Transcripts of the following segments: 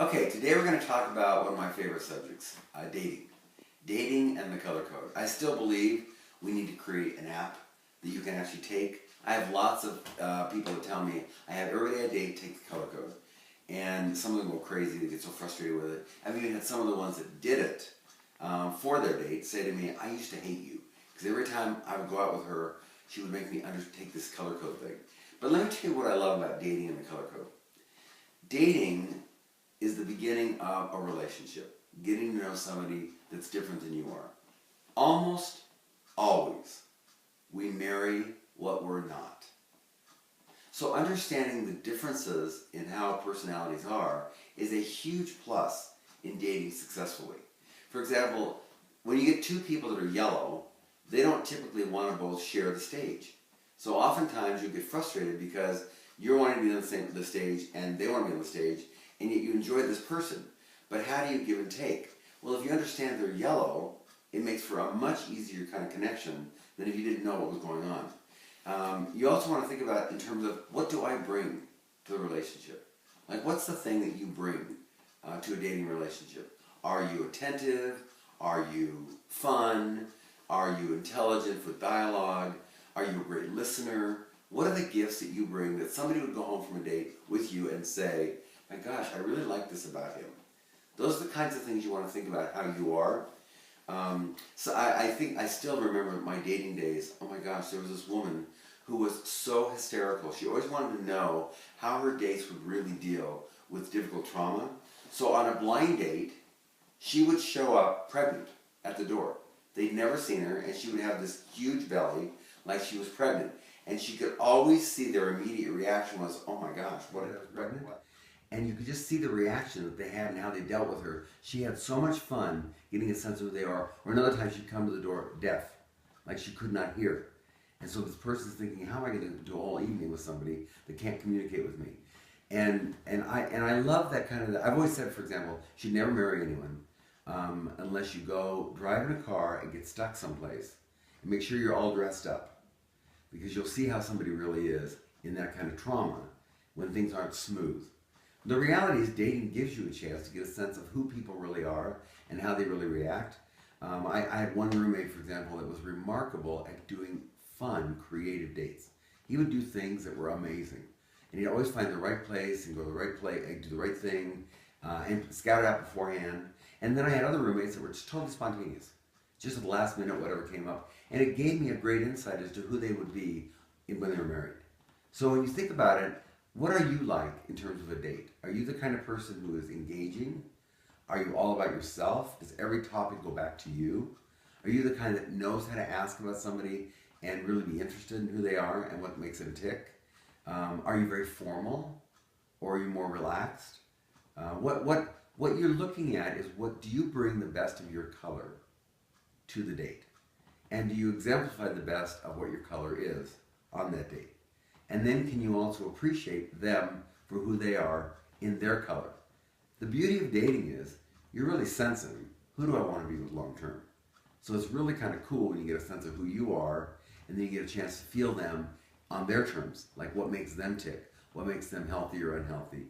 Okay, today we're going to talk about one of my favorite subjects, dating. Dating and the color code. I still believe we need to create an app that you can actually take. I have lots of people that tell me, I have every day I date, take the color code. And some of them go crazy, they get so frustrated with it. I've even had some of the ones that did it for their date say to me, I used to hate you. Because every time I would go out with her, she would make me undertake this color code thing. But let me tell you what I love about dating and the color code. Dating is the beginning of a relationship. Getting to know somebody that's different than you are. Almost always, we marry what we're not. So understanding the differences in how personalities are is a huge plus in dating successfully. For example, when you get two people that are yellow, they don't typically want to both share the stage. So oftentimes you get frustrated because you're wanting to be on the stage and they want to be on the stage, and yet you enjoy this person. But how do you give and take? Well, if you understand they're yellow, it makes for a much easier kind of connection than if you didn't know what was going on. You also want to think about in terms of, what do I bring to the relationship? Like, what's the thing that you bring to a dating relationship? Are you attentive? Are you fun? Are you intelligent with dialogue? Are you a great listener? What are the gifts that you bring that somebody would go home from a date with you and say, my gosh, I really like this about him? Those are the kinds of things you want to think about how you are. So I think I still remember my dating days. Oh my gosh, there was this woman who was so hysterical. She always wanted to know how her dates would really deal with difficult trauma. So on a blind date, she would show up pregnant at the door. They'd never seen her, and she would have this huge belly like she was pregnant. And she could always see their immediate reaction was, oh my gosh, what, is pregnant? And you could just see the reaction that they had and how they dealt with her. She had so much fun getting a sense of who they are. Or another time she'd come to the door deaf, like she could not hear. And so this person's thinking, how am I going to do a whole evening with somebody that can't communicate with me? And I love that kind of, I've always said, for example, she'd never marry anyone unless you go drive in a car and get stuck someplace. And make sure you're all dressed up. Because you'll see how somebody really is in that kind of trauma when things aren't smooth. The reality is dating gives you a chance to get a sense of who people really are and how they really react. I had one roommate, for example, that was remarkable at doing fun, creative dates. He would do things that were amazing. And he'd always find the right place and go to the right place and do the right thing and scout it out beforehand. And then I had other roommates that were just totally spontaneous. Just at the last minute, whatever came up. And it gave me a great insight as to who they would be when they were married. So when you think about it, what are you like in terms of a date? Are you the kind of person who is engaging? Are you all about yourself? Does every topic go back to you? Are you the kind that knows how to ask about somebody and really be interested in who they are and what makes them tick? Are you very formal, or are you more relaxed? What you're looking at is, what do you bring the best of your color to the date? And do you exemplify the best of what your color is on that date? And then can you also appreciate them for who they are in their color? The beauty of dating is you're really sensing, who do I want to be with long term? So it's really kind of cool when you get a sense of who you are, and then you get a chance to feel them on their terms, like what makes them tick, what makes them healthy or unhealthy.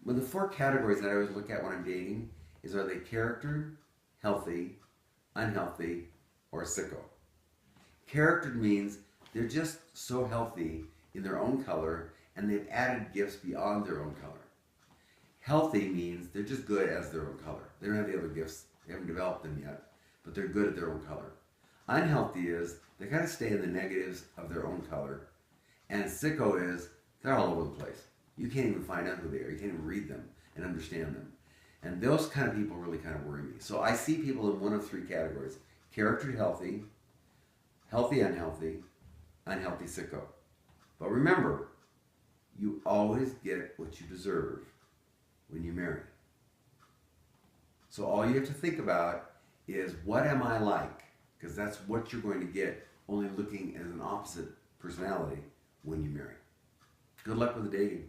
Well, the four categories that I always look at when I'm dating is, are they character, healthy, unhealthy, or sicko? Character means they're just so healthy in their own color, and they've added gifts beyond their own color. Healthy means they're just good as their own color. They don't have the other gifts, they haven't developed them yet, but they're good at their own color. Unhealthy is they kind of stay in the negatives of their own color. And sicko is they're all over the place. You can't even find out who they are. You can't even read them and understand them. And those kind of people really kind of worry me. So I see people in one of three categories: character healthy, healthy unhealthy, unhealthy sicko. But remember, you always get what you deserve when you marry. So all you have to think about is, what am I like? Because that's what you're going to get only looking at an opposite personality when you marry. Good luck with the dating.